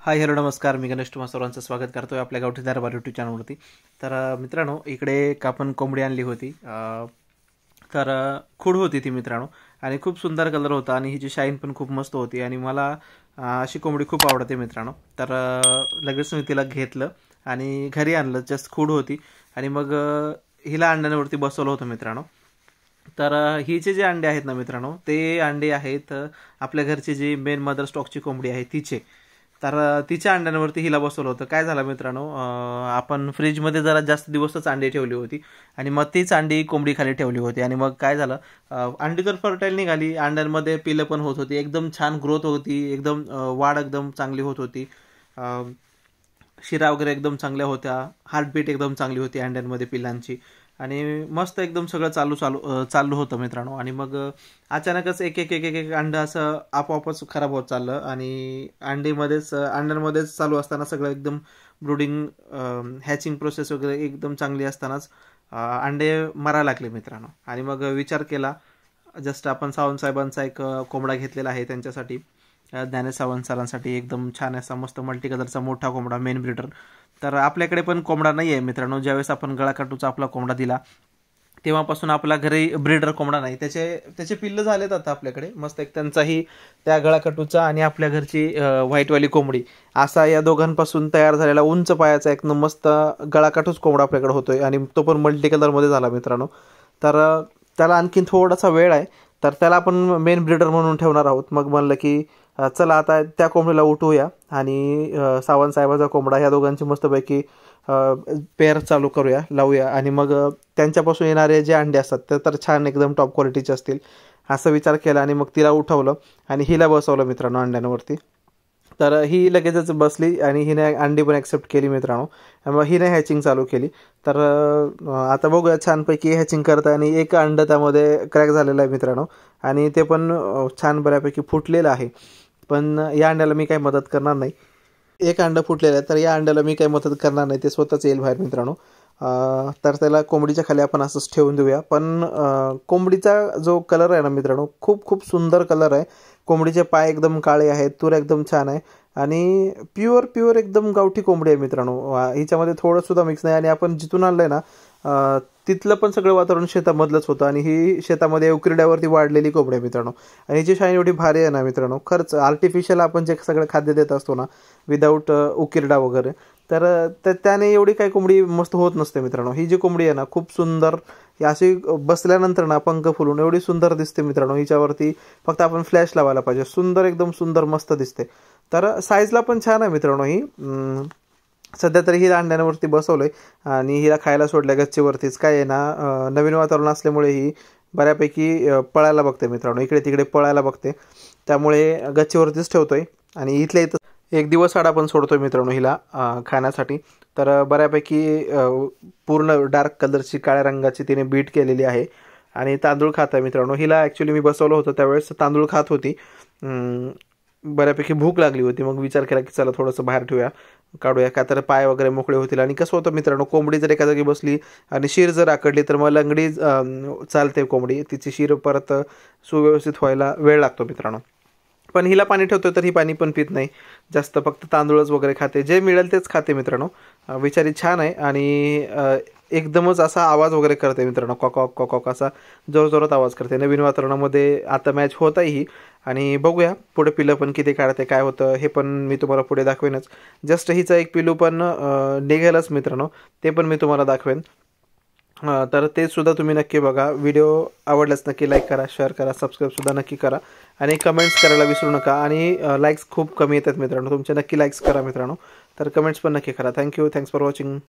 Hi hello नमस्कार, मी गणेश तुम्हा सर्वांचं स्वागत करतोय आपल्या गावठी दरबार यूट्यूब चॅनलवरती. तर मित्रांनो, इकडे एक आपण कोंबडी आणली होती. तर खूड होती ती मित्रांनो, आणि खूप सुंदर कलर होता आणि हिची शाईन पण खूप मस्त होती आणि मला अशी कोंबडी खूप आवडते मित्रांनो. तर लगेच मी तिला घेतलं आणि घरी आणलं. जस्ट खूड होती आणि मग हिला अंड्यांवरती बसवलं होतं मित्रांनो. तर हिचे जे अंडे आहेत ना मित्रांनो, ते अंडे आहेत आपल्या घरची जी मेन मदर स्टॉकची कोंबडी आहे तिचे. तर तिच्या अंड्यांवरती हिला बसवलं होतं. काय झालं मित्रांनो, आपण फ्रीजमध्ये जरा जास्त दिवसच अंडी ठेवली होती आणि मग तीच अंडी कोंबडी खाली ठेवली होती आणि मग काय झालं, अंडी तर फर्टाईल निघाली, अंड्यांमध्ये पिलं पण होत होती, एकदम छान ग्रोथ होती, एकदम वाढ एकदम चांगली होत होती, शिरा वगैरे एकदम चांगल्या होत्या, हार्टबीट एकदम चांगली होती अंड्यांमध्ये पिल्लांची आणि मस्त एकदम सगळं चालू होतं मित्रांनो. आणि मग अचानकच एक एक एक एक एक अंडं असं आपोआपच खराब होत चाललं आणि अंड्यांमध्येच चालू असताना सगळं एकदम ब्रुडिंग हॅचिंग प्रोसेस वगैरे एकदम चांगली असतानाच अंडे मरायला लागले मित्रांनो. आणि मग विचार केला, जस्ट आपण सावंत साहेबांचा एक कोंबडा घेतलेला आहे त्यांच्यासाठी, ज्ञानेश सावंत सरांसाठी, एकदम छान असा मस्त मल्टी कलरचा मोठा कोंबडा, मेन ब्रीडर. तर आपल्याकडे पण कोंबडा नाही आहे मित्रांनो. ज्यावेळेस आपण गळाकाटूचा आपला कोंबडा दिला तेव्हापासून आपल्या घरी ब्रीडर कोंबडा नाही. त्याचे पिल्लं झालेत आता आपल्याकडे मस्त. एक त्यांचाही, त्या गळाकाटूचा आणि आपल्या घरची व्हाईटवाली कोंबडी, असा या दोघांपासून तयार झालेला उंच पायाचा एक मस्त गळाकाटूच कोंबडा आपल्याकडे होतोय आणि तो पण मल्टी कलरमध्ये झाला मित्रांनो. तर त्याला आणखीन थोडासा वेळ आहे, तर त्याला आपण मेन ब्रीडर म्हणून ठेवणार आहोत. मग म्हणलं की चला आता त्या कोंबडीला उठवूया आणि सावंत साहेबाचा कोंबडा, ह्या दोघांची मस्तपैकी पेअर चालू करूया, लावूया आणि मग त्यांच्यापासून येणारे जे अंडे असतात ते तर छान एकदम टॉप क्वालिटीचे असतील असं विचार केला. आणि मग तिला उठवलं आणि हिला बसवलं मित्रांनो अंड्यांवरती. तर ही लगेचच बसली आणि हिने अंडी पण ॲक्सेप्ट केली मित्रांनो. मग हिने हॅचिंग चालू केली. तर आता बघूया, छानपैकी हॅचिंग करता आणि एक अंडं त्यामध्ये क्रॅक झालेलं आहे मित्रांनो आणि ते पण छान बऱ्यापैकी फुटलेलं आहे. पण या अंड्याला मी काही मदत करणार नाही. एक अंडं फुटलेलं आहे, तर या अंड्याला मी काही मदत करणार नाही, ते स्वतःच येईल बाहेर मित्रांनो. तर त्याला कोंबडीच्या खाली आपण असंच ठेवून देऊया. पण कोंबडीचा जो कलर आहे ना मित्रांनो, खूप खूप सुंदर कलर आहे. कोंबडीचे पाय एकदम काळे आहेत, तूर एकदम छान आहे आणि प्युअर एकदम गावठी कोंबडी आहे मित्रांनो. हिच्यामध्ये थोडंसुद्धा मिक्स नाही. आणि आपण जिथून आणलं आहे ना, तिथलं पण सगळं वातावरण शेतामधलंच होतं आणि ही शेतामध्ये उकिरड्यावरती वाढलेली कोंबडी आहे मित्रांनो. आणि हिची शाईन एवढी भारी आहे ना मित्रांनो, खरंच आर्टिफिशियल आपण जे सगळं खाद्य देत असतो ना, विदाऊट उकिरडा वगैरे, तर त्याने एवढी काही कोंबडी मस्त होत नसते मित्रांनो. ही जी कोंबडी आहे ना, खूप सुंदर, अशी बसल्यानंतर ना पंख फुलून एवढी सुंदर दिसते मित्रांनो. हिच्यावरती फक्त आपण फ्लॅश लावायला पाहिजे, सुंदर, एकदम सुंदर मस्त दिसते. तर साईजला पण छान आहे मित्रांनो. ही सध्या तरी हिला अंड्यांवरती बसवलंय आणि हिला खायला सोडल्या गच्चीवरतीच. काय आहे ना, नवीन वातावरण असल्यामुळे ही बऱ्यापैकी पळायला बघते मित्रांनो, इकडे तिकडे पळायला बघते, त्यामुळे गच्चीवरतीच ठेवतोय आणि इथल्या इथं एक दिवस आड आपण सोडतोय मित्रांनो हिला खाण्यासाठी. तर बऱ्यापैकी पूर्ण डार्क कलरची, काळ्या रंगाची तिने बीट केलेली आहे आणि तांदूळ खात आहे मित्रांनो. हिला ॲक्च्युली मी बसवलं होतं त्यावेळेस तांदूळ खात होती. बऱ्यापैकी भूक लागली होती, मग विचार केला की चला थोडंसं बाहेर ठेवूया, काढूया, का तर पाय वगैरे मोकळे होतील. आणि कसं होतं मित्रांनो, कोंबडी जर एका जागी बसली आणि शीर जर आकडली तर मग लंगडी चालते कोंबडी, तिची शीर परत सुव्यवस्थित व्हायला वेळ लागतो मित्रांनो. पण हिला पाणी ठेवतो तर ही पाणी पण पित नाही जास्त, फक्त तांदूळच वगैरे खाते, जे मिळेल तेच खाते मित्रांनो. बिचारी छान आहे आणि एकदमच असा आवाज वगैरे करते मित्रांनो, कॉकॉक कॉकॉक असा जोरजोरात आवाज करते. नवीन वातावरणामध्ये आता मॅच होत आहे ही, आणि बघूया पुढे पिलं पण किती काढते, काय होतं हे पण मी तुम्हाला पुढे दाखवेनच. जस्ट हिचं एक पिलू पण निघेलच मित्रांनो, ते पण मी तुम्हाला दाखवेन. तर ते सुद्धा तुम्ही नक्की बघा. व्हिडिओ आवडल्यास नक्की लाईक करा, शेअर करा, सबस्क्राईबसुद्धा नक्की करा आणि कमेंट्स करायला विसरू नका. आणि लाईक्स खूप कमी येतात मित्रांनो, तुमचे नक्की लाईक्स करा मित्रांनो, तर कमेंट्स पण नक्की करा. Thank you, thanks for watching.